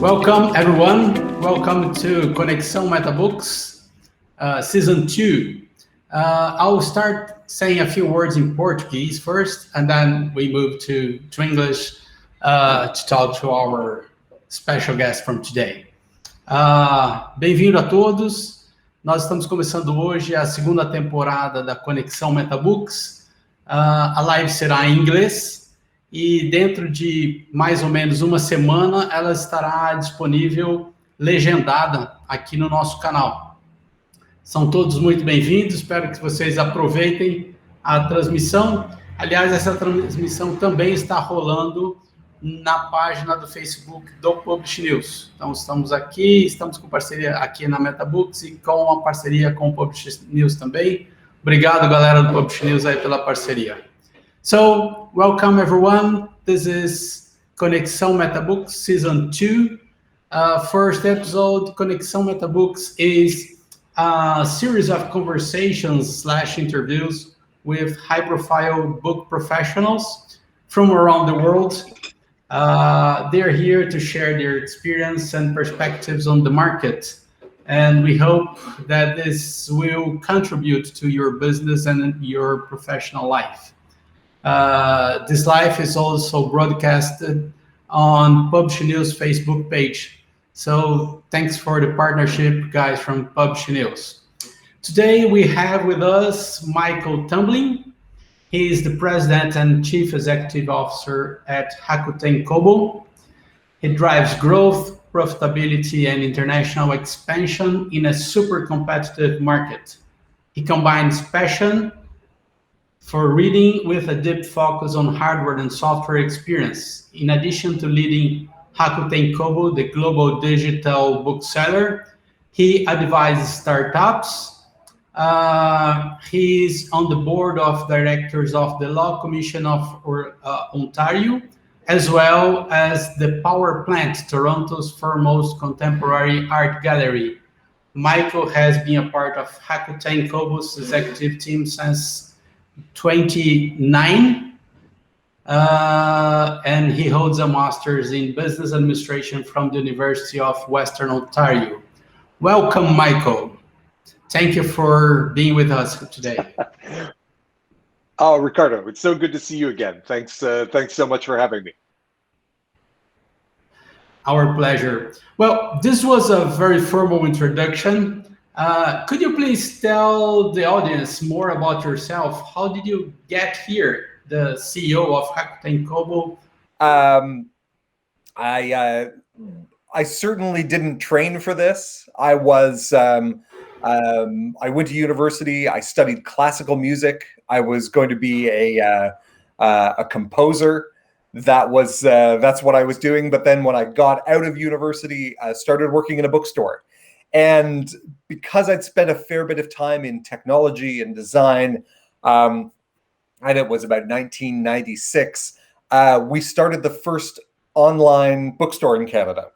Welcome, everyone. Welcome to Conexão Metabooks, Season 2. I'll start saying a few words in Portuguese first, and then we move to English to talk to our special guest from today. Bem-vindo a todos. Nós estamos começando hoje a segunda temporada da Conexão Metabooks. A live será em inglês. E dentro de mais ou menos uma semana, ela estará disponível legendada aqui no nosso canal. São todos muito bem-vindos, espero que vocês aproveitem a transmissão. Aliás, essa transmissão também está rolando na página do Facebook do Publish News. Então, estamos com parceria aqui na Metabooks e com a parceria com o Publish News também. Obrigado, galera do Publish News, aí pela parceria. So, welcome everyone. This is Conexão Metabooks Season 2. First episode, Conexão Metabooks is a series of conversations/interviews with high-profile book professionals from around the world. They're here to share their experience and perspectives on the market. And we hope that this will contribute to your business and your professional life. This live is also broadcasted on Publish News Facebook page. So thanks for the partnership, guys, from Publish News. Today we have with us Michael Tamblyn. He is the President and Chief Executive Officer at Rakuten Kobo. He drives growth, profitability, and international expansion in a super competitive market. He combines passion for reading with a deep focus on hardware and software experience. In addition to leading Rakuten Kobo, the global digital bookseller, he advises startups. He's on the board of directors of the Law Commission of Ontario, as well as the Power Plant, Toronto's foremost contemporary art gallery. Michael has been a part of Rakuten Kobo's executive team since 29, and he holds a master's in business administration from the University of Western Ontario. Welcome, Michael. Thank you for being with us today. Oh, Ricardo, it's so good to see you again. Thanks so much for having me. Our pleasure. Well, this was a very formal introduction. Could you please tell the audience more about yourself? How did you get here, the CEO of Rakuten Kobo? I certainly didn't train for this. I went to university. I studied classical music. I was going to be a composer. That's what I was doing. But then when I got out of university, I started working in a bookstore. And because I'd spent a fair bit of time in technology and design, and it was about 1996, we started the first online bookstore in Canada.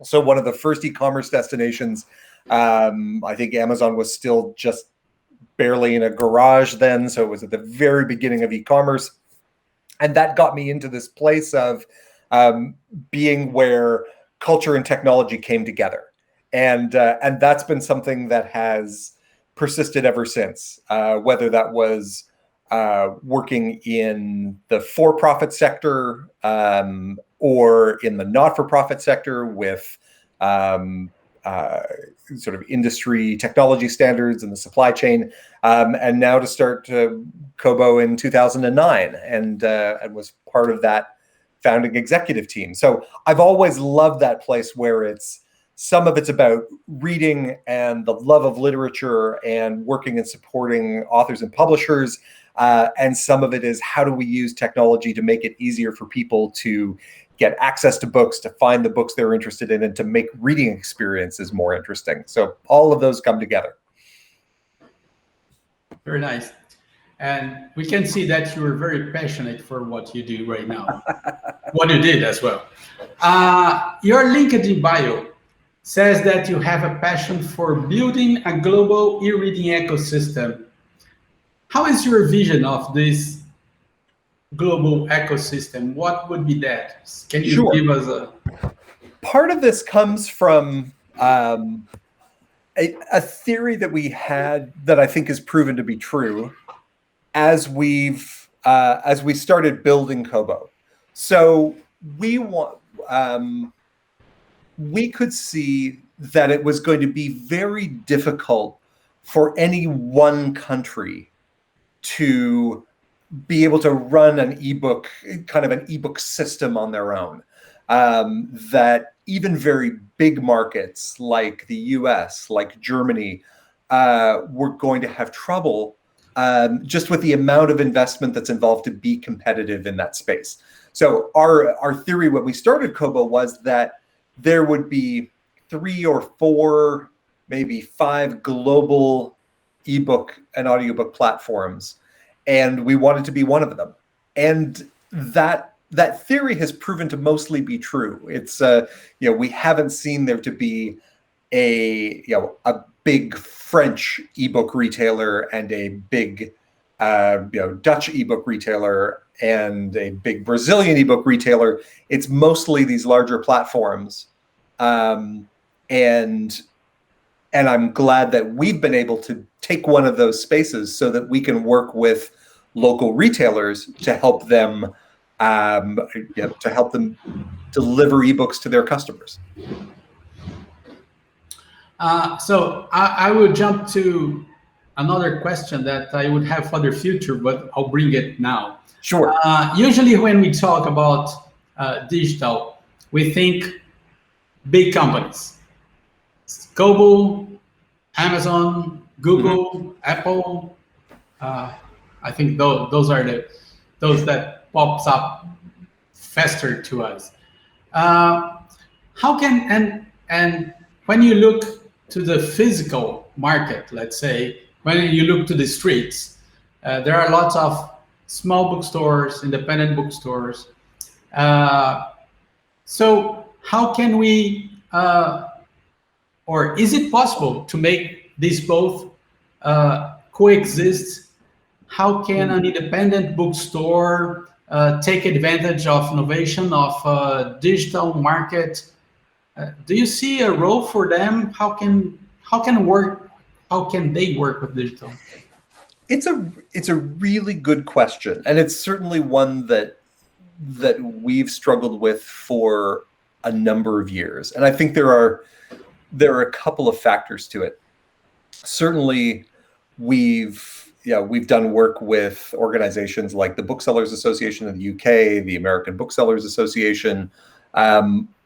So one of the first e-commerce destinations, I think Amazon was still just barely in a garage then. So it was at the very beginning of e-commerce. And that got me into this place of being where culture and technology came together. And that's been something that has persisted ever since, whether that was working in the for-profit sector or in the not-for-profit sector with sort of industry technology standards and the supply chain, and now to start Kobo in 2009 and was part of that founding executive team. So I've always loved that place where some of it's about reading and the love of literature and working and supporting authors and publishers. And some of it is how do we use technology to make it easier for people to get access to books, to find the books they're interested in, and to make reading experiences more interesting. So all of those come together. Very nice. And we can see that you are very passionate for what you do right now. What you did as well. Your LinkedIn bio says that you have a passion for building a global e-reading ecosystem. How is your vision of this global ecosystem? What would be that? Can you give us a... Part of this comes from a theory that we had that I think has proven to be true as we started building Kobo. So we could see that it was going to be very difficult for any one country to be able to run an ebook, kind of an ebook system on their own. That even very big markets like the US, like Germany, were going to have trouble just with the amount of investment that's involved to be competitive in that space. So our theory when we started Kobo was that there would be 3 or 4, maybe 5 global ebook and audiobook platforms, and we wanted to be one of them. And that theory has proven to mostly be true. It's we haven't seen there to be a big French ebook retailer and a big Dutch ebook retailer and a big Brazilian ebook retailer. It's mostly these larger platforms, and I'm glad that we've been able to take one of those spaces so that we can work with local retailers to help them deliver ebooks to their customers. So I will jump to another question that I would have for the future, but I'll bring it now. Sure. Usually when we talk about digital, we think big companies. Kobo, Amazon, Google, Apple. I think those are those that pops up faster to us. How can and when you look to the physical market, let's say, when you look to the streets, there are lots of small bookstores, independent bookstores. So how can we, or is it possible to make these both coexist? How can an independent bookstore take advantage of innovation of digital market? Do you see a role for them? How can they work with digital? It's a really good question, and it's certainly one that we've struggled with for a number of years. And I think there are a couple of factors to it. Certainly, we've done work with organizations like the Booksellers Association in the UK, the American Booksellers Association,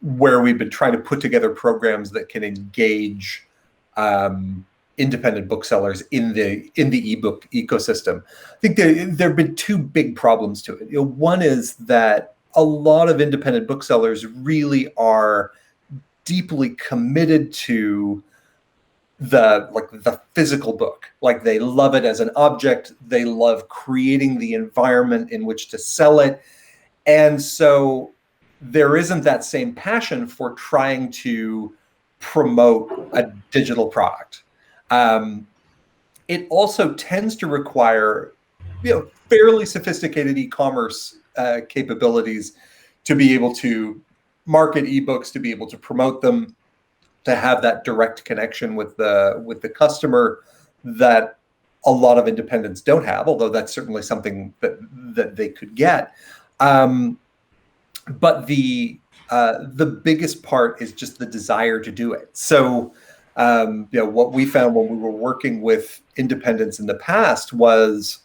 where we've been trying to put together programs that can engage independent booksellers in the ebook ecosystem. I think there have been 2 big problems to it. One is that a lot of independent booksellers really are deeply committed to the physical book. Like, they love it as an object. They love creating the environment in which to sell it. And so there isn't that same passion for trying to promote a digital product. It also tends to require fairly sophisticated e-commerce capabilities to be able to market ebooks, to be able to promote them, to have that direct connection with the customer that a lot of independents don't have, although that's certainly something that they could get. But the biggest part is just the desire to do it. So what we found when we were working with independents in the past was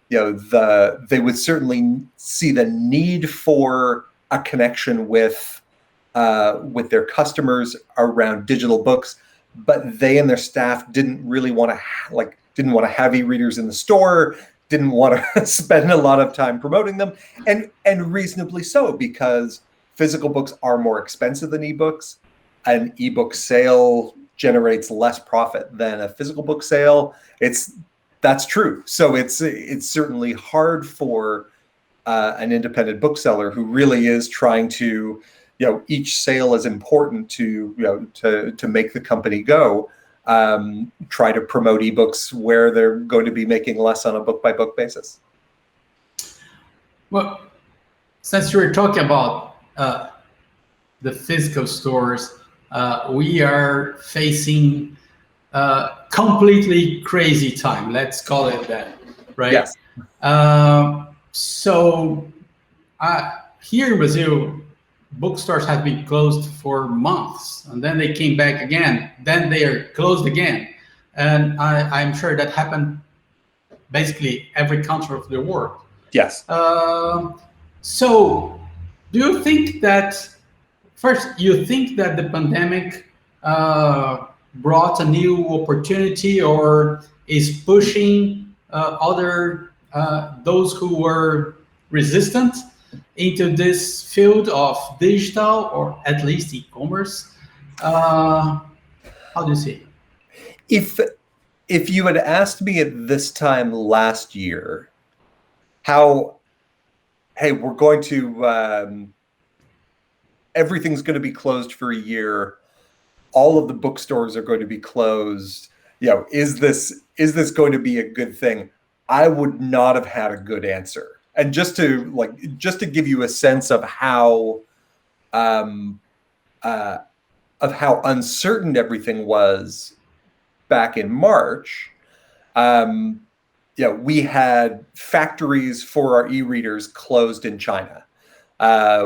they would certainly see the need for a connection with their customers around digital books, but they and their staff didn't really want to have e-readers in the store, didn't want to spend a lot of time promoting them, and reasonably so, because physical books are more expensive than ebooks. An ebook sale generates less profit than a physical book sale. That's true. So it's certainly hard for an independent bookseller who really is trying to, each sale is important to make the company go. Try to promote ebooks where they're going to be making less on a book-by-book basis. Well, since you were talking about the physical stores, we are facing completely crazy time. Let's call it that, right? Yes. So here in Brazil, bookstores have been closed for months, and then they came back again. Then they are closed again, and I'm sure that happened basically every country of the world. Yes. So, do you think that first you think that the pandemic brought a new opportunity, or is pushing other those who were resistant into this field of digital, or at least e-commerce? How do you see it? If you had asked me at this time last year, hey, we're going to everything's going to be closed for a year. All of the bookstores are going to be closed. Is this going to be a good thing? I would not have had a good answer. And just to give you a sense of how uncertain everything was back in March, we had factories for our e-readers closed in China.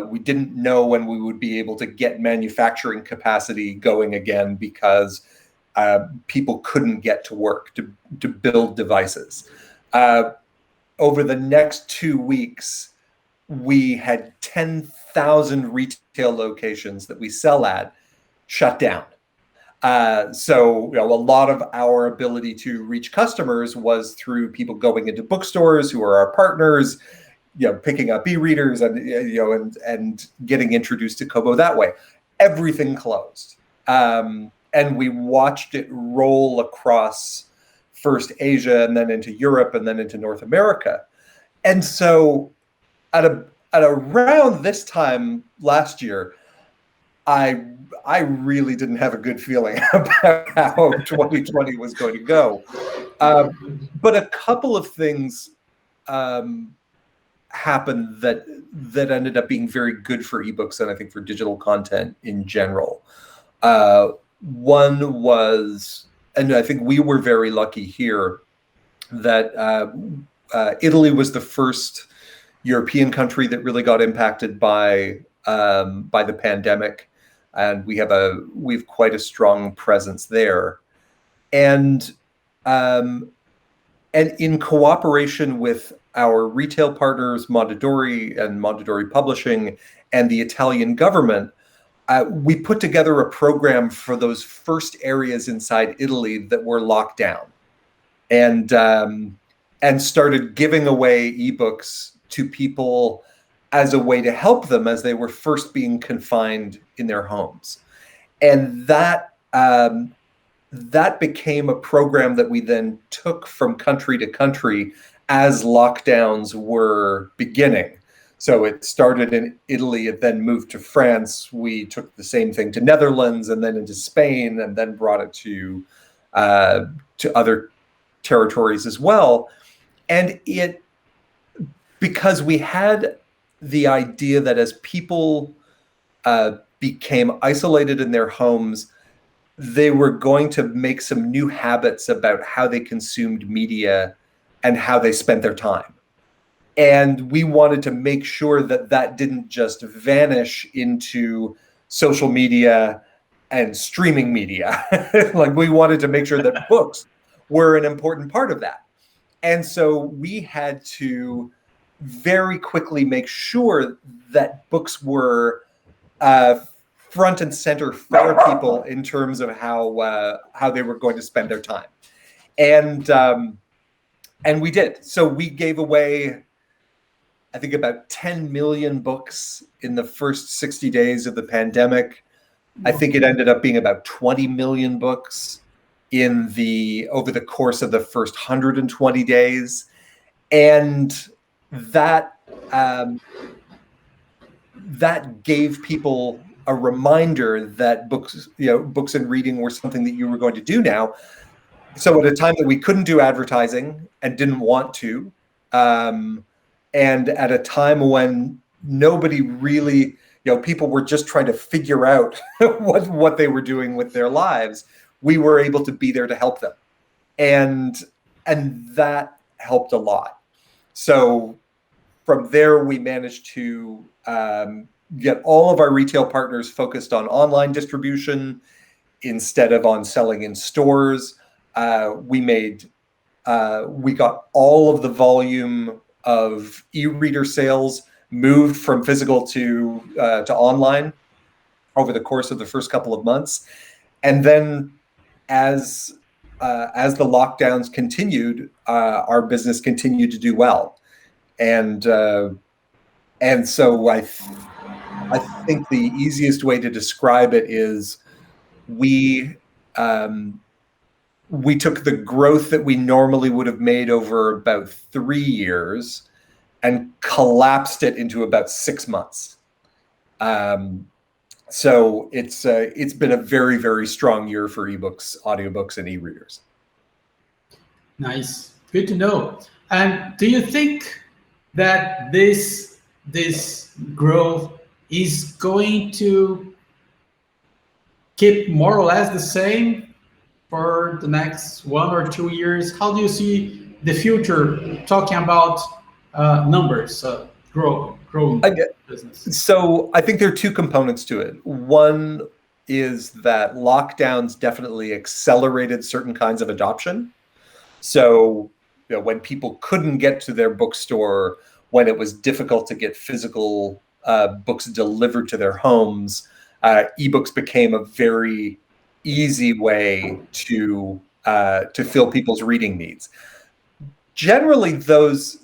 We didn't know when we would be able to get manufacturing capacity going again because people couldn't get to work to build devices. Over the next 2 weeks, we had 10,000 retail locations that we sell at shut down. So a lot of our ability to reach customers was through people going into bookstores who are our partners, picking up e-readers and getting introduced to Kobo that way. Everything closed. And we watched it roll across first Asia and then into Europe and then into North America. And so at around this time last year, I really didn't have a good feeling about how 2020 was going to go. But a couple of things happened that ended up being very good for ebooks and I think for digital content in general. One was, and I think we were very lucky here, that Italy was the first European country that really got impacted by the pandemic. And we have quite a strong presence there, and in cooperation with our retail partners, Mondadori and Mondadori Publishing, and the Italian government, we put together a program for those first areas inside Italy that were locked down, and started giving away ebooks to people as a way to help them as they were first being confined in their homes. And that became a program that we then took from country to country as lockdowns were beginning. So it started in Italy, it then moved to France. We took the same thing to Netherlands and then into Spain, and then brought it to other territories as well. And because we had the idea that as people became isolated in their homes, they were going to make some new habits about how they consumed media and how they spent their time. And we wanted to make sure that that didn't just vanish into social media and streaming media. Like, we wanted to make sure that books were an important part of that. And so we had to very quickly make sure that books were front and center for people in terms of how they were going to spend their time, and we did. So we gave away, I think, about 10 million books in the first 60 days of the pandemic. I think it ended up being about 20 million books over the course of the first 120 days, and that gave people a reminder that books and reading were something that you were going to do now. So at a time that we couldn't do advertising and didn't want to, and at a time when nobody really, people were just trying to figure out what they were doing with their lives, we were able to be there to help them. And that helped a lot. So from there, we managed to get all of our retail partners focused on online distribution instead of on selling in stores. We got all of the volume of e-reader sales moved from physical to online over the course of the first couple of months. And then as the lockdowns continued, our business continued to do well. And so I think the easiest way to describe it is we took the growth that we normally would have made over about 3 years and collapsed it into about 6 months. So it's been a very, very strong year for ebooks, audiobooks, and e-readers. Nice, good to know. And do you think that this growth is going to keep more or less the same for the next 1 or 2 years? How do you see the future, talking about numbers, growing business? So I think there are two components to it. One is that lockdowns definitely accelerated certain kinds of adoption. So when people couldn't get to their bookstore, when it was difficult to get physical books delivered to their homes, ebooks became a very easy way to fill people's reading needs. Generally, those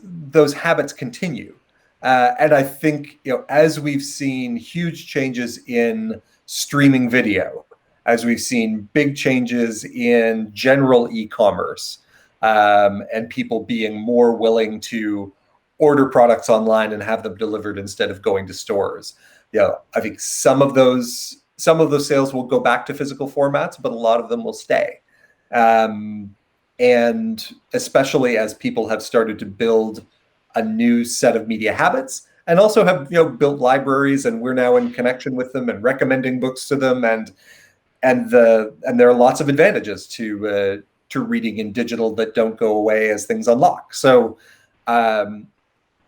habits continue, and I think as we've seen huge changes in streaming video, as we've seen big changes in general e-commerce, and people being more willing to order products online and have them delivered instead of going to stores. I think some of those sales will go back to physical formats, but a lot of them will stay. And especially as people have started to build a new set of media habits, and also have built libraries, and we're now in connection with them and recommending books to them, and there are lots of advantages to reading in digital that don't go away as things unlock. So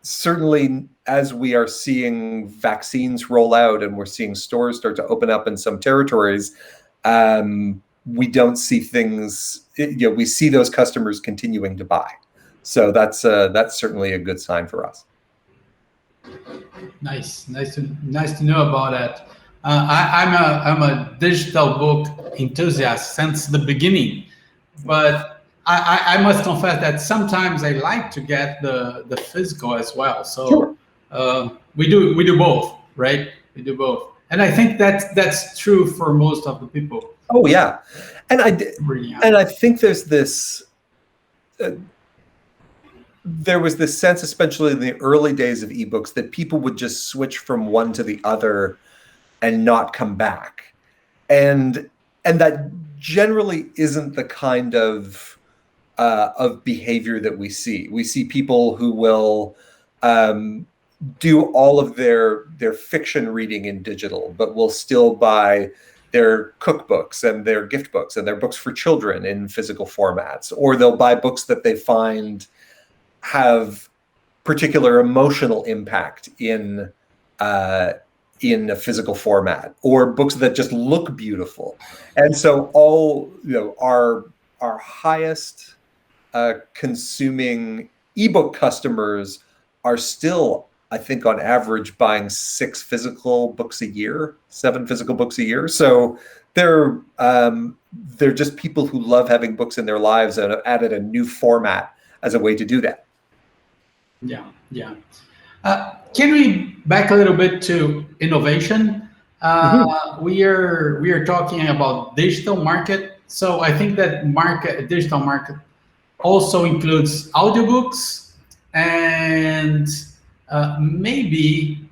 certainly, as we are seeing vaccines roll out and we're seeing stores start to open up in some territories, we don't see things. We see those customers continuing to buy. So that's certainly a good sign for us. Nice to know about that. I'm a digital book enthusiast since the beginning, but I must confess that sometimes I like to get the physical as well. So sure. We do both, right? We do both, and I think that's true for most of the people. Oh yeah, and I think there's this. There was this sense, especially in the early days of ebooks, that people would just switch from one to the other and not come back, and that generally isn't the kind of behavior that we see. We see people who will do all of their fiction reading in digital, but will still buy their cookbooks and their gift books and their books for children in physical formats, or they'll buy books that they find have particular emotional impact in a physical format, or books that just look beautiful. And so all our highest consuming ebook customers are still, I think, on average buying 7 physical books a year. So they're just people who love having books in their lives and have added a new format as a way to do that. Yeah. Can we back a little bit to innovation? We are talking about digital market. So I think that digital market also includes audiobooks and maybe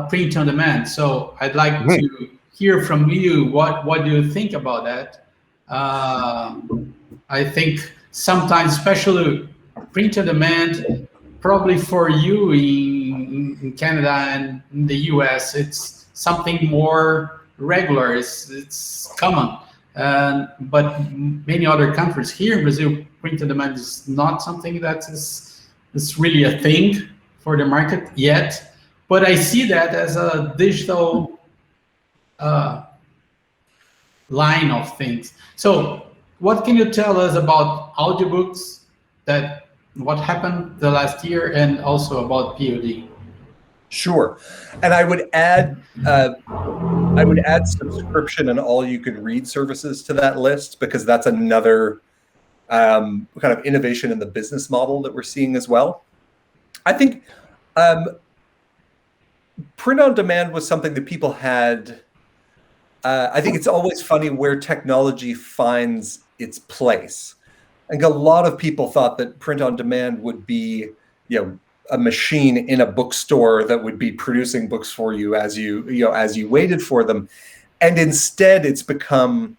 print on demand. So I'd like to hear from you. What do you think about that? I think sometimes, especially print on demand, probably for you in Canada and in the US, it's something more regular. It's common. But many other countries, here in Brazil, print on demand is not something that is really a thing for the market yet. But I see that as a digital line of things. So what can you tell us about audiobooks, that what happened the last year, and also about POD? Sure, and I would add subscription and all you can read services to that list, because that's another kind of innovation in the business model that we're seeing as well. I think print on demand was something that people had. I think it's always funny where technology finds its place. I think a lot of people thought that print on demand would be, a machine in a bookstore that would be producing books for you as you waited for them, and instead it's become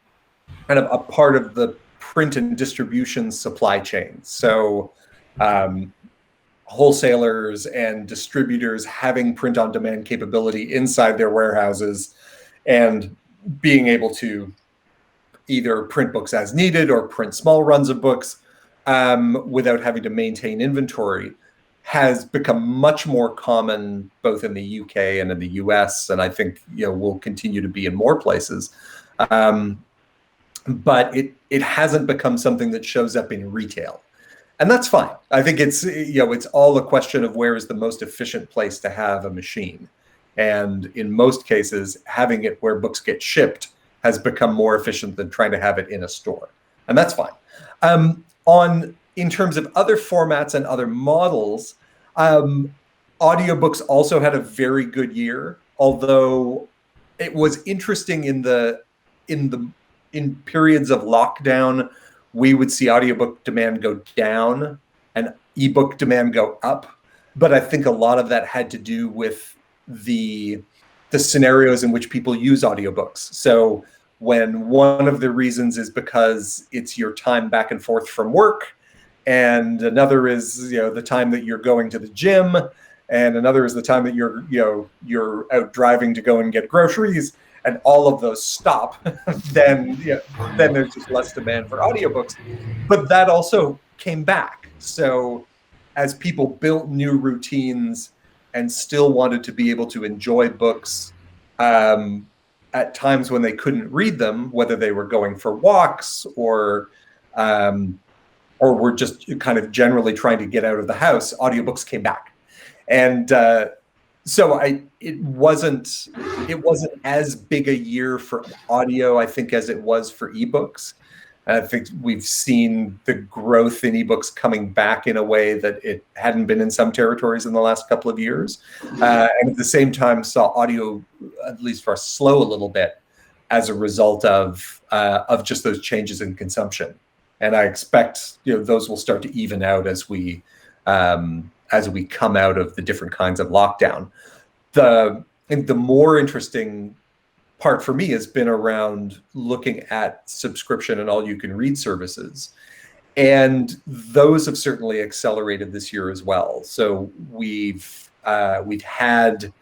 kind of a part of the print and distribution supply chain. So wholesalers and distributors having print on demand capability inside their warehouses and being able to either print books as needed or print small runs of books without having to maintain inventory has become much more common both in the UK and in the US, and I think will continue to be in more places. But it hasn't become something that shows up in retail, and that's fine. I think it's it's all a question of where is the most efficient place to have a machine, and in most cases, having it where books get shipped has become more efficient than trying to have it in a store, and that's fine. In terms of other formats and other models, audiobooks also had a very good year, although it was interesting in periods of lockdown, we would see audiobook demand go down and ebook demand go up. But I think a lot of that had to do with the scenarios in which people use audiobooks. So when one of the reasons is because it's your time back and forth from work, and another is the time that you're going to the gym, and another is the time that you're out driving to go and get groceries, and all of those stop, then there's just less demand for audiobooks. But that also came back. So as people built new routines and still wanted to be able to enjoy books at times when they couldn't read them, whether they were going for walks or were just kind of generally trying to get out of the house, audiobooks came back. And so it wasn't as big a year for audio, I think, as it was for ebooks. And I think we've seen the growth in ebooks coming back in a way that it hadn't been in some territories in the last couple of years. And at the same time saw audio, at least for us, slow a little bit as a result of just those changes in consumption. And I expect those will start to even out as we come out of the different kinds of lockdown. I think the more interesting part for me has been around looking at subscription and all you can read services. And those have certainly accelerated this year as well. So we've had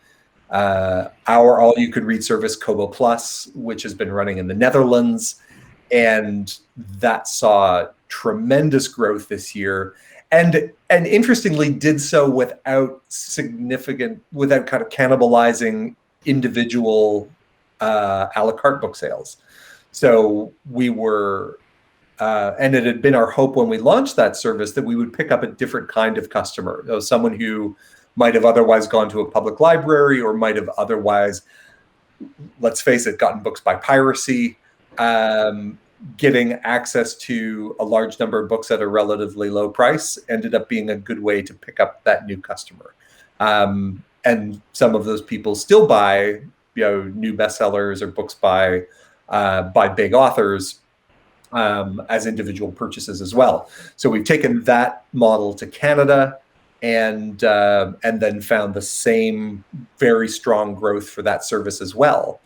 our all you can read service, Kobo Plus, which has been running in the Netherlands, and that saw tremendous growth this year, and interestingly did so without kind of cannibalizing individual a la carte book sales. So we were, and it had been our hope when we launched that service that we would pick up a different kind of customer, someone who might have otherwise gone to a public library or might have otherwise, let's face it, gotten books by piracy. Getting access to a large number of books at a relatively low price ended up being a good way to pick up that new customer. And some of those people still buy new bestsellers or books by big authors as individual purchases as well. So we've taken that model to Canada and then found the same very strong growth for that service as well.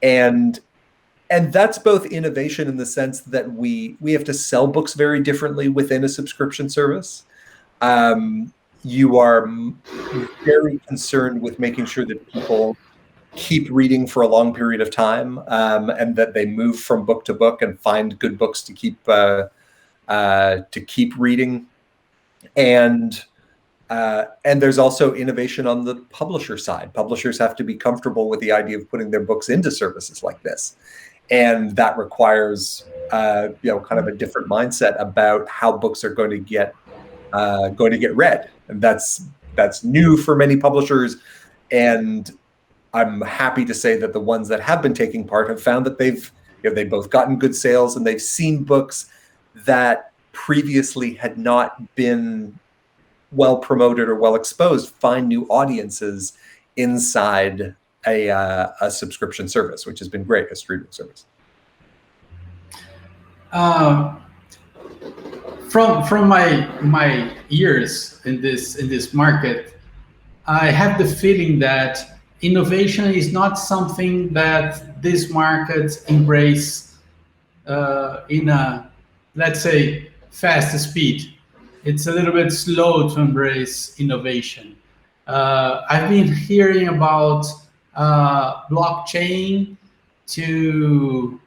And that's both innovation in the sense that we have to sell books very differently within a subscription service. You are very concerned with making sure that people keep reading for a long period of time, and that they move from book to book and find good books to keep reading. And there's also innovation on the publisher side. Publishers have to be comfortable with the idea of putting their books into services like this, and that requires kind of a different mindset about how books are going to get read, and that's new for many publishers. And I'm happy to say that the ones that have been taking part have found that they've both gotten good sales, and they've seen books that previously had not been well promoted or well exposed find new audiences inside a subscription service, which has been great, a streaming service. From my years in this market, I have the feeling that innovation is not something that this market embrace in a, let's say, fast speed. It's a little bit slow to embrace innovation. I've been hearing about blockchain to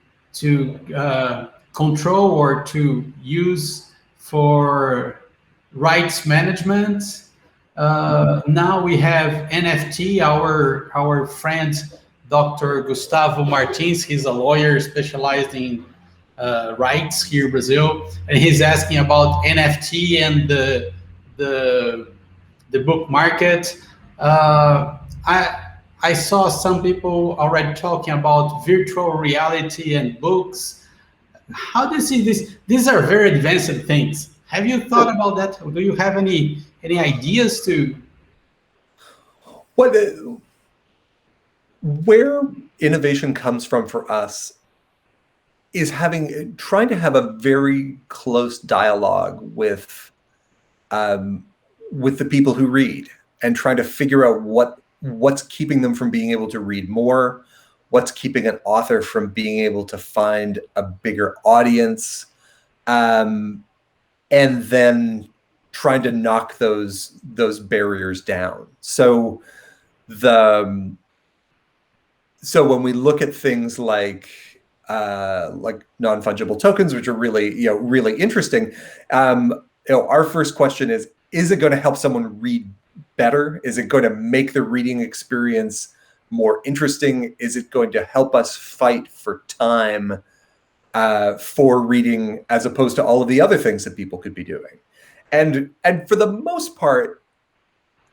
control or to use for rights management. Now we have NFT. Our friend Dr. Gustavo Martins, he's a lawyer specialized in rights here in Brazil, and he's asking about NFT and the book market. I saw some people already talking about virtual reality and books. How do you see this? These are very advanced things. Have you thought about that? Do you have any ideas to? Where innovation comes from for us is trying to have a very close dialogue with the people who read, and trying to figure out what's keeping them from being able to read more, what's keeping an author from being able to find a bigger audience, and then trying to knock those barriers down. So when we look at things like non-fungible tokens, which are really interesting, our first question is it going to help someone read better? Is it going to make the reading experience more interesting? Is it going to help us fight for time for reading, as opposed to all of the other things that people could be doing? And for the most part,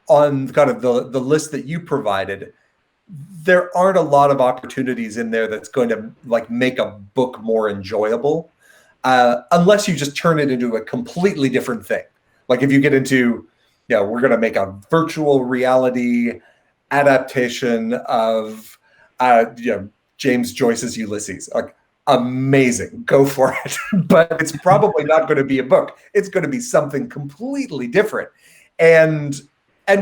on kind of the list that you provided, there aren't a lot of opportunities in there that's going to make a book more enjoyable, unless you just turn it into a completely different thing. Like if you get into, we're going to make a virtual reality adaptation of, James Joyce's Ulysses. Like, amazing, go for it. But it's probably not going to be a book. It's going to be something completely different, and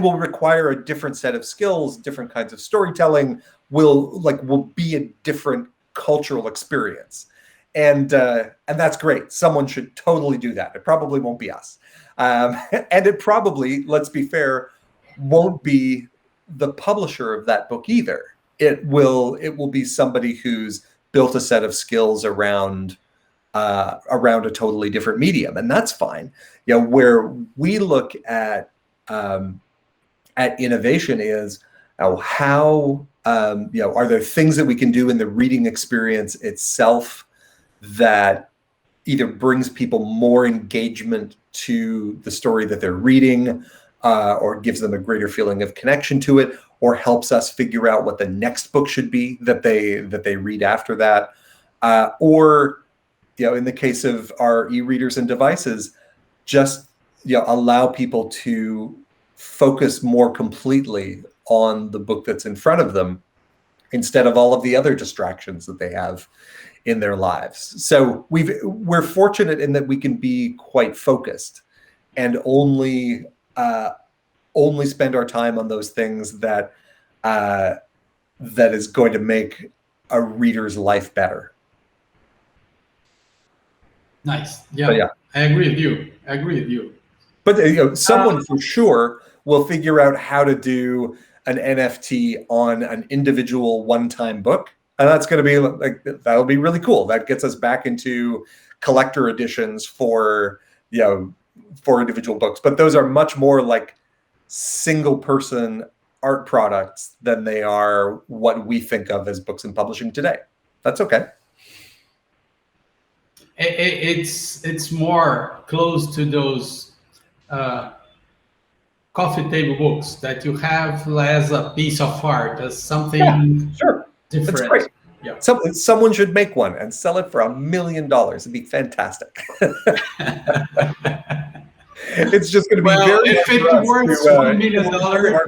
will require a different set of skills, different kinds of storytelling. Will be a different cultural experience, and that's great. Someone should totally do that. It probably won't be us, and it probably, let's be fair, won't be the publisher of that book either. It will be somebody who's built a set of skills around a totally different medium, and that's fine. Where we look at innovation is how are there things that we can do in the reading experience itself that either brings people more engagement to the story that they're reading, or gives them a greater feeling of connection to it, or helps us figure out what the next book should be that they read after that, or in the case of our e-readers and devices, just allow people to focus more completely on the book that's in front of them, instead of all of the other distractions that they have in their lives. So we're fortunate in that we can be quite focused and only spend our time on those things that is going to make a reader's life better. Nice. Yeah. I agree with you. But someone for sure will figure out how to do an NFT on an individual one-time book. And that's going to be like, that'll be really cool. That gets us back into collector editions for, for individual books. But those are much more like single person art products than they are what we think of as books and publishing today. That's okay. It's more close to those coffee table books that you have as a piece of art, as something different. That's great. Yeah. Someone should make one and sell it for $1 million. It'd be fantastic. It's just going to be very if it works $1 million,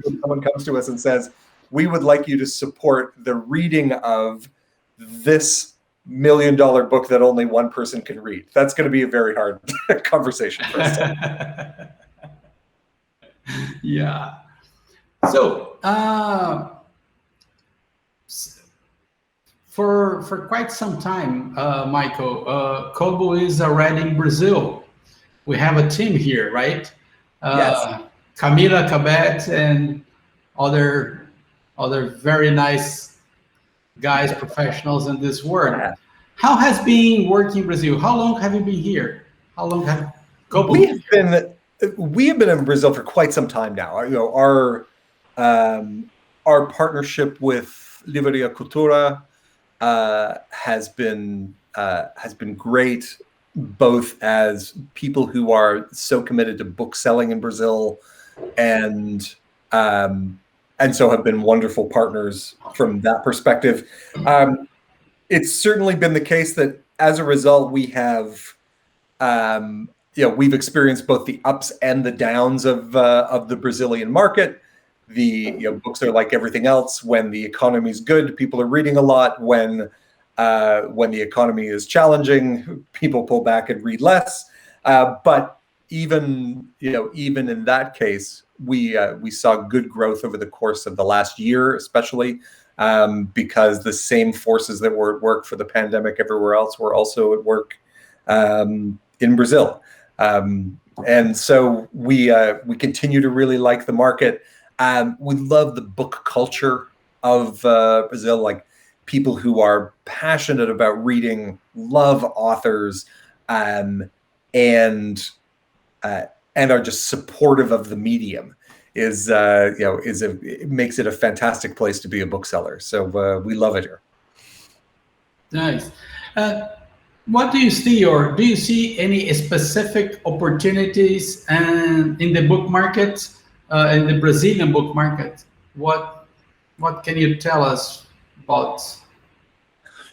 when someone comes to us and says, we would like you to support the reading of this $1 million book that only one person can read. That's going to be a very hard conversation for us. Yeah. So for quite some time, Michael, Kobo is already in Brazil. We have a team here, right? Yes. Camila, Cabet, and other very nice guys, professionals in this world. Yeah. How has been working in Brazil? How long have you been here? How long have Kobo been here? We have been in Brazil for quite some time now. Our partnership with Livraria Cultura has been great, both as people who are so committed to book selling in Brazil, and so have been wonderful partners from that perspective. It's certainly been the case that as a result, we have. We've experienced both the ups and the downs of the Brazilian market. The books are like everything else. When the economy is good, people are reading a lot. When the economy is challenging, people pull back and read less. But even in that case, we saw good growth over the course of the last year, especially because the same forces that were at work for the pandemic everywhere else were also at work in Brazil. And so we continue to really like the market. We love the book culture of Brazil, like people who are passionate about reading, love authors, and are just supportive of the medium. It makes it a fantastic place to be a bookseller. So we love it here. Nice. What do you see, or do you see any specific opportunities in the book market, in the Brazilian book market? What can you tell us about?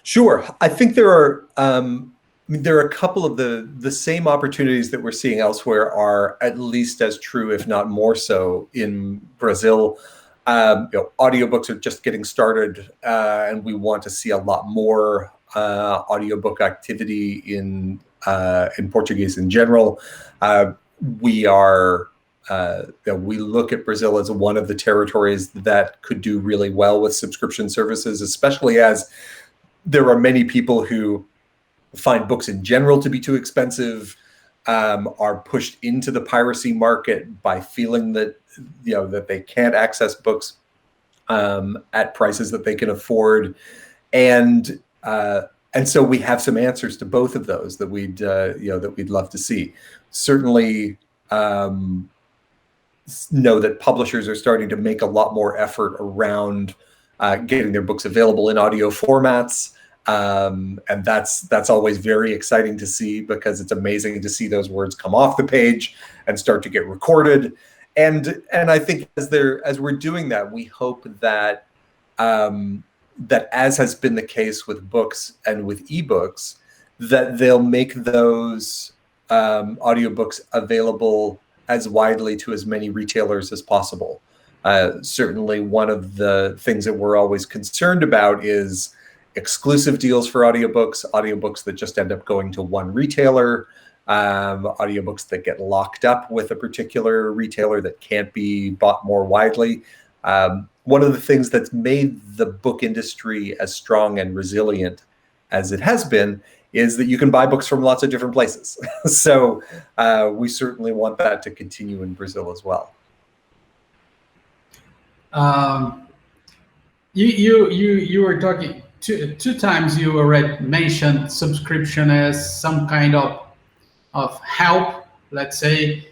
Sure. I think there are a couple of the same opportunities that we're seeing elsewhere are at least as true, if not more so, in Brazil. Audiobooks are just getting started, and we want to see a lot more audiobook activity in Portuguese in general. We look at Brazil as one of the territories that could do really well with subscription services, especially as there are many people who find books in general to be too expensive, are pushed into the piracy market by feeling that that they can't access books at prices that they can afford, and so we have some answers to both of those that we'd love to see. Certainly know that publishers are starting to make a lot more effort around getting their books available in audio formats. And that's always very exciting to see, because it's amazing to see those words come off the page and start to get recorded. And I think as we're doing that, we hope that that, as has been the case with books and with ebooks, that they'll make those audiobooks available as widely to as many retailers as possible. Certainly one of the things that we're always concerned about is exclusive deals for audiobooks that just end up going to one retailer, audiobooks that get locked up with a particular retailer that can't be bought more widely. One of the things that's made the book industry as strong and resilient as it has been is that you can buy books from lots of different places. So we certainly want that to continue in Brazil as well. You were talking two times. You already mentioned subscription as some kind of help, let's say,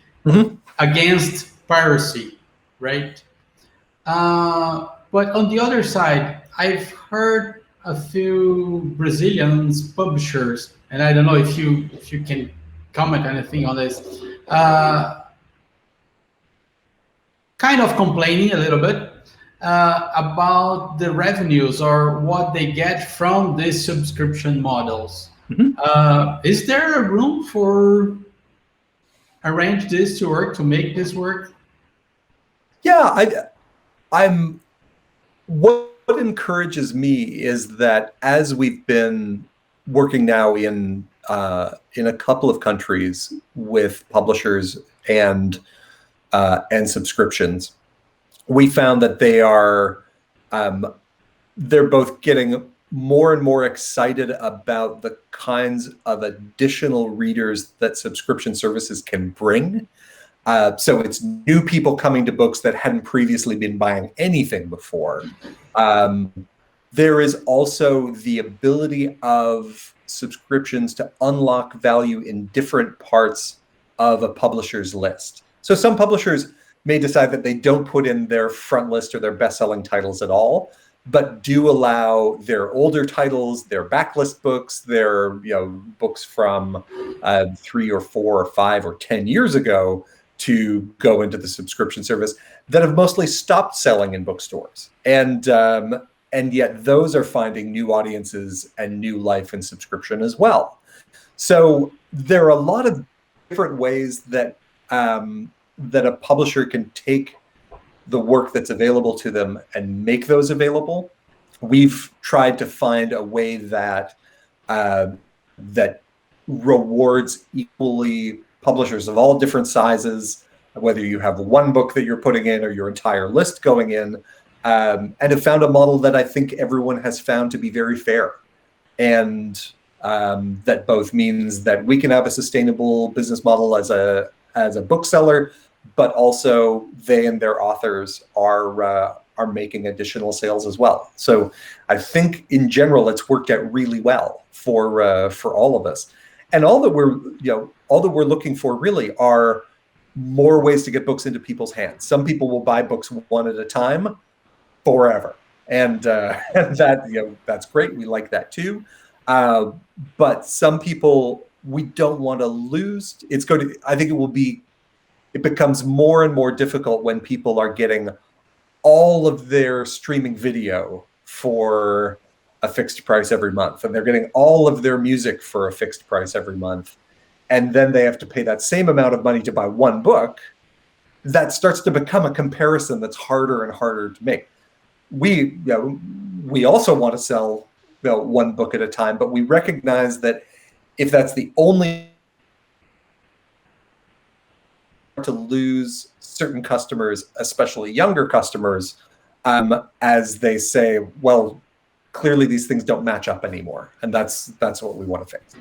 against piracy, right? But on the other side, I've heard a few Brazilians publishers, and I don't know if you can comment anything on this, kind of complaining a little bit about the revenues or what they get from these subscription models. Is there a room for arrange this to work, to make this work? Yeah, I'm. What encourages me is that as we've been working now in a couple of countries with publishers and subscriptions, we found that they're both getting more and more excited about the kinds of additional readers that subscription services can bring. So it's new people coming to books that hadn't previously been buying anything before. There is also the ability of subscriptions to unlock value in different parts of a publisher's list. So some publishers may decide that they don't put in their front list or their best-selling titles at all, but do allow their older titles, their backlist books, their books from 3 or 4 or 5 or 10 years ago to go into the subscription service that have mostly stopped selling in bookstores. And yet those are finding new audiences and new life in subscription as well. So there are a lot of different ways that that a publisher can take the work that's available to them and make those available. We've tried to find a way that that rewards equally publishers of all different sizes, whether you have one book that you're putting in or your entire list going in, and have found a model that I think everyone has found to be very fair. And that both means that we can have a sustainable business model as a bookseller, but also they and their authors are making additional sales as well. So I think in general it's worked out really well for all of us. And all that we're looking for really are more ways to get books into people's hands. Some people will buy books one at a time forever, and that that's great. We like that too. But some people we don't want to lose. I think it becomes more and more difficult when people are getting all of their streaming video for a fixed price every month, and they're getting all of their music for a fixed price every month, and then they have to pay that same amount of money to buy one book. That starts to become a comparison that's harder and harder to make. We also want to sell one book at a time, but we recognize that if that's the only to lose certain customers, especially younger customers, as they say, well, clearly these things don't match up anymore, and that's what we want to fix.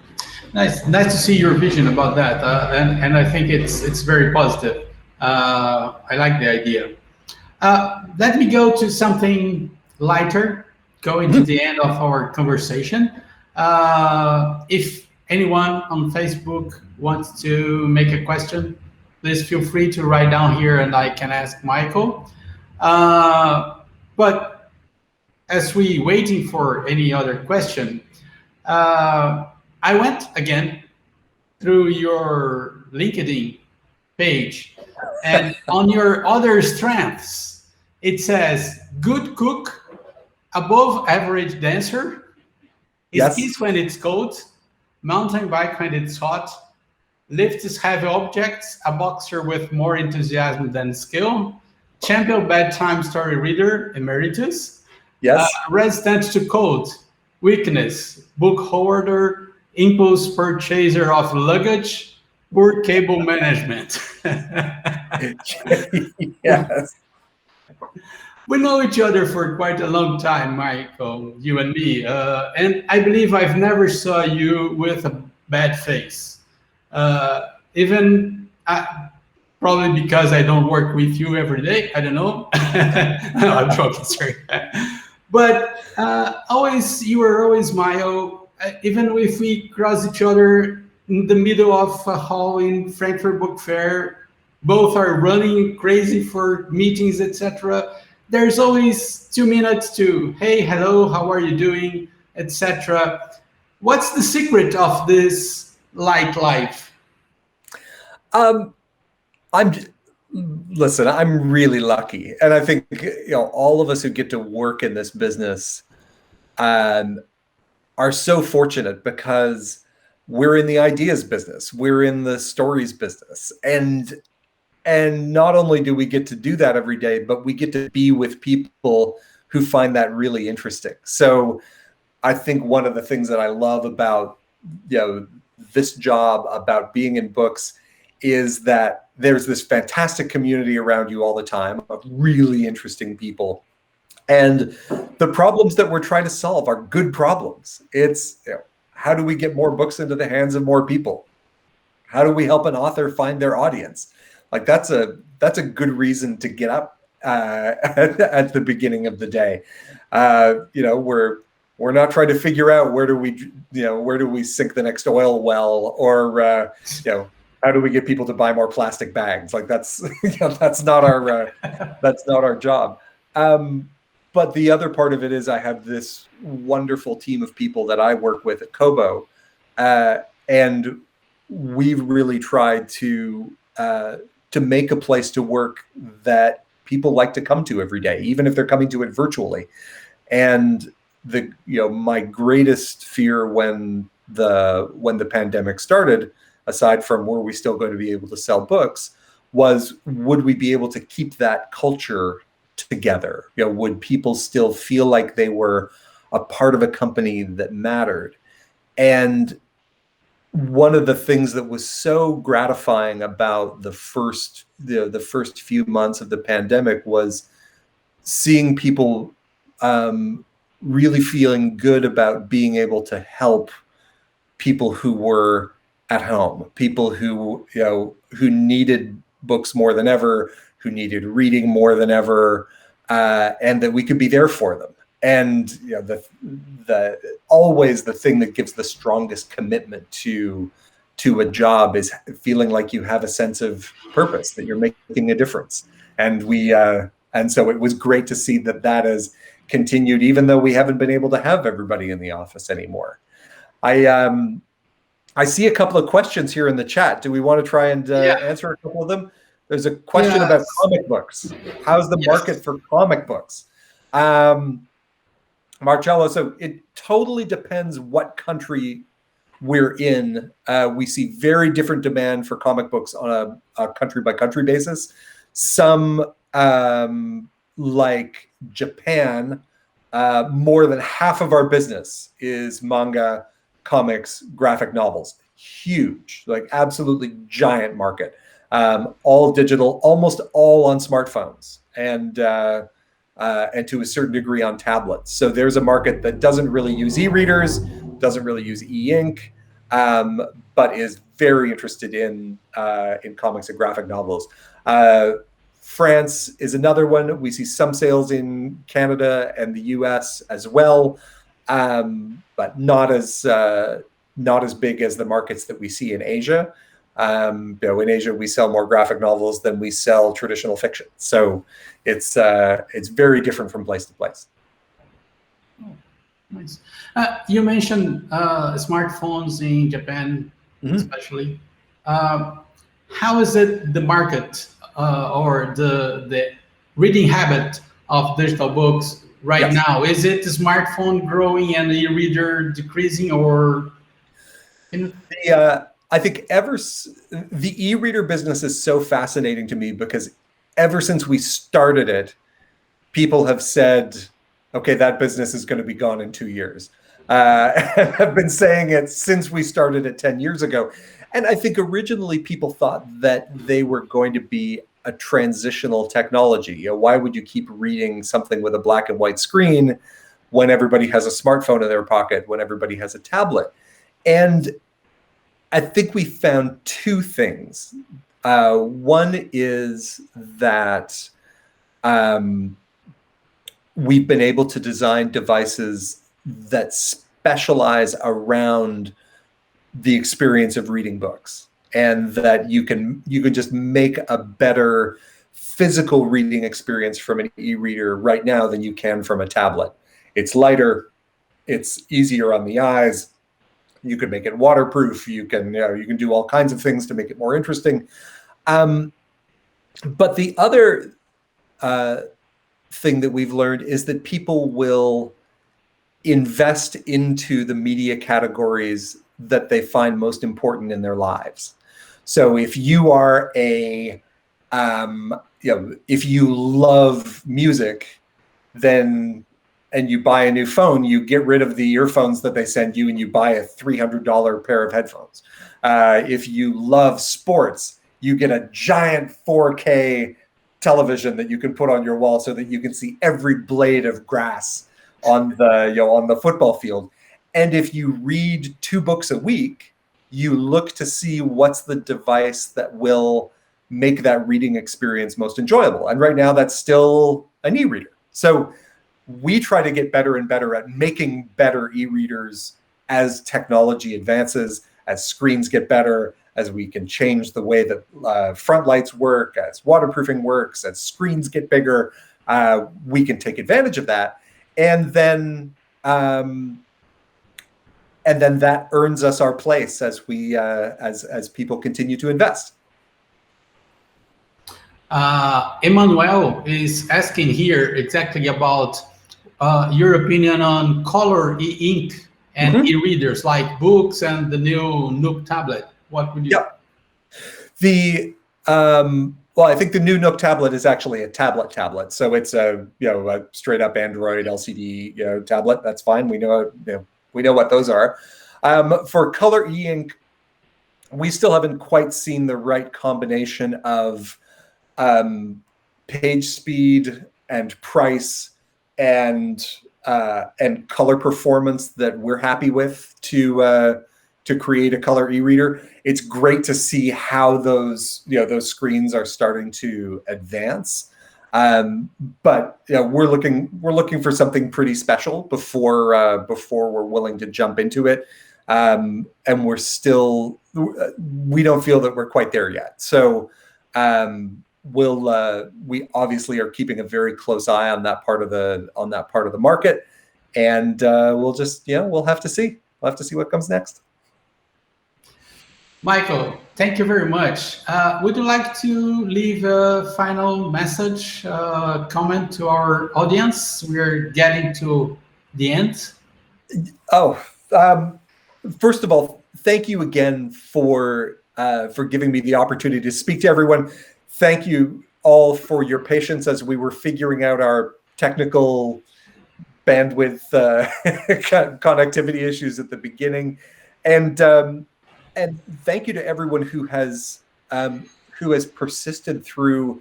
Nice to see your vision about that, and I think it's very positive. I like the idea. Let me go to something lighter, going to the end of our conversation. If anyone on Facebook wants to make a question, please feel free to write down here and I can ask Michael. But as we waiting for any other question, I went again through your LinkedIn page, and on your other strengths, it says good cook, above average dancer, skis when it's cold, mountain bike when it's hot, lifts heavy objects, a boxer with more enthusiasm than skill, champion bedtime story reader, emeritus, resistant to cold, weakness, book hoarder, impulse purchaser of luggage, poor cable management. Yes. We know each other for quite a long time, Michael, you and me, and I believe I've never saw you with a bad face. Even Probably because I don't work with you every day. I don't know. No, I'm joking, sorry. But you were always smile. Even if we cross each other in the middle of a hall in Frankfurt Book Fair, both are running crazy for meetings, etc. There's always 2 minutes to, hey, hello, how are you doing, etc. What's the secret of this light life? Listen, I'm really lucky, and I think all of us who get to work in this business are so fortunate because we're in the ideas business, we're in the stories business, and not only do we get to do that every day, but we get to be with people who find that really interesting. So I think one of the things that I love about this job, about being in books, is that there's this fantastic community around you all the time of really interesting people. And the problems that we're trying to solve are good problems. It's how do we get more books into the hands of more people? How do we help an author find their audience? Like that's a good reason to get up at the beginning of the day. We're not trying to figure out where do we sink the next oil well, or how do we get people to buy more plastic bags? Like that's not our job. But the other part of it is I have this wonderful team of people that I work with at Kobo, and we've really tried to make a place to work that people like to come to every day, even if they're coming to it virtually. And my greatest fear when the pandemic started, aside from were we still going to be able to sell books, was would we be able to keep that culture together? Would people still feel like they were a part of a company that mattered? And one of the things that was so gratifying about the first few months of the pandemic was seeing people really feeling good about being able to help people who were at home, people who needed books more than ever, who needed reading more than ever, and that we could be there for them. And always the thing that gives the strongest commitment to a job is feeling like you have a sense of purpose, that you're making a difference. And so it was great to see that has continued, even though we haven't been able to have everybody in the office anymore. I see a couple of questions here in the chat. Do we want to try and answer a couple of them? There's a question about comic books. How's the market for comic books? Marcello, so it totally depends what country we're in. We see very different demand for comic books on a country-by-country basis. Some, like Japan, more than half of our business is manga, comics, graphic novels. Huge, like absolutely giant market. All digital, almost all on smartphones, and to a certain degree on tablets. So there's a market that doesn't really use e-readers, doesn't really use e-ink, but is very interested in comics and graphic novels. France is another one. We see some sales in Canada and the US as well, but not as big as the markets that we see in Asia. In Asia, we sell more graphic novels than we sell traditional fiction. So it's very different from place to place. Oh, nice. You mentioned smartphones in Japan, especially. How is it the market or the reading habit of digital books right now? Is it the smartphone growing and the e-reader decreasing, or? I think the e-reader business is so fascinating to me because ever since we started it, people have said, okay, that business is going to be gone in 2 years. And I've been saying it since we started it 10 years ago. And I think originally people thought that they were going to be a transitional technology. Why would you keep reading something with a black and white screen when everybody has a smartphone in their pocket, when everybody has a tablet? And I think we found two things. One is that we've been able to design devices that specialize around the experience of reading books, and that you can just make a better physical reading experience from an e-reader right now than you can from a tablet. It's lighter, it's easier on the eyes. You can make it waterproof. You can do all kinds of things to make it more interesting. But the other thing that we've learned is that people will invest into the media categories that they find most important in their lives. So if you are if you love music, then and you buy a new phone, you get rid of the earphones that they send you and you buy a $300 pair of headphones. If you love sports, you get a giant 4K television that you can put on your wall so that you can see every blade of grass on the football field. And if you read 2 books a week, you look to see what's the device that will make that reading experience most enjoyable. And right now that's still an e-reader. So we try to get better and better at making better e-readers as technology advances, as screens get better, as we can change the way that front lights work, as waterproofing works, as screens get bigger. We can take advantage of that. And then that earns us our place as we as people continue to invest. Emmanuel is asking here exactly about your opinion on color e-ink and e-readers like books and the new Nook tablet. What would you? Well, I think the new Nook tablet is actually a tablet. So it's a straight up Android LCD tablet. That's fine. We know what those are. For color e-ink, we still haven't quite seen the right combination of page speed and price and color performance that we're happy with to create a color e-reader. It's great to see how those screens are starting to advance. But we're looking for something pretty special before we're willing to jump into it. And we don't feel that we're quite there yet. So we obviously are keeping a very close eye on that part of the market, and we'll have to see. We'll have to see what comes next. Michael, thank you very much. Would you like to leave a final message, comment to our audience? We're getting to the end. First of all, thank you again for giving me the opportunity to speak to everyone. Thank you all for your patience as we were figuring out our technical bandwidth connectivity issues at the beginning, and thank you to everyone who has persisted through,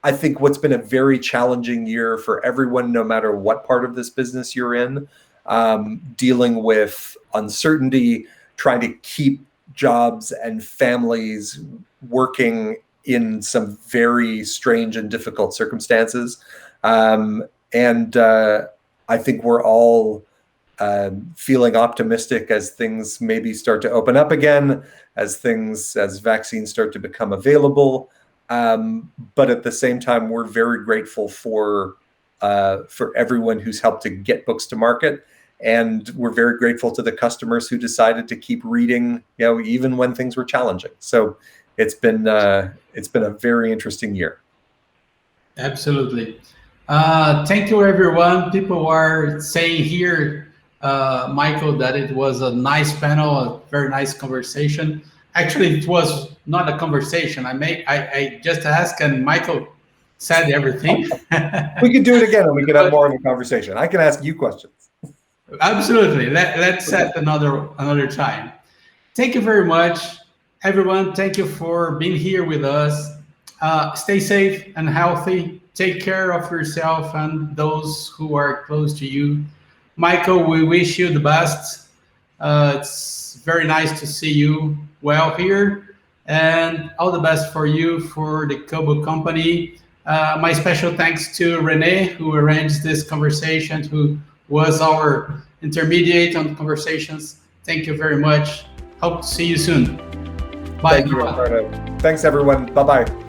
I think, what's been a very challenging year for everyone, no matter what part of this business you're in, dealing with uncertainty, trying to keep jobs and families working in some very strange and difficult circumstances. I think we're all feeling optimistic as things maybe start to open up again, as vaccines start to become available. But at the same time, we're very grateful for everyone who's helped to get books to market. And we're very grateful to the customers who decided to keep reading, even when things were challenging. So it's been a very interesting year. Absolutely. Thank you, everyone. People are saying here, Michael, that it was a nice panel, a very nice conversation. Actually, it was not a conversation. I just asked, and Michael said everything. We could do it again, and we could have more of a conversation. I can ask you questions. Absolutely. Let's set another time. Thank you very much, everyone. Thank you for being here with us. Stay safe and healthy. Take care of yourself and those who are close to you. Michael, we wish you the best. It's very nice to see you well here. and all the best for you, for the Kobo company. My special thanks to Renee, who arranged this conversation, who was our intermediate on conversations. Thank you very much. Hope to see you soon. Bye. Thank you, Ricardo. Thanks, everyone. Bye-bye.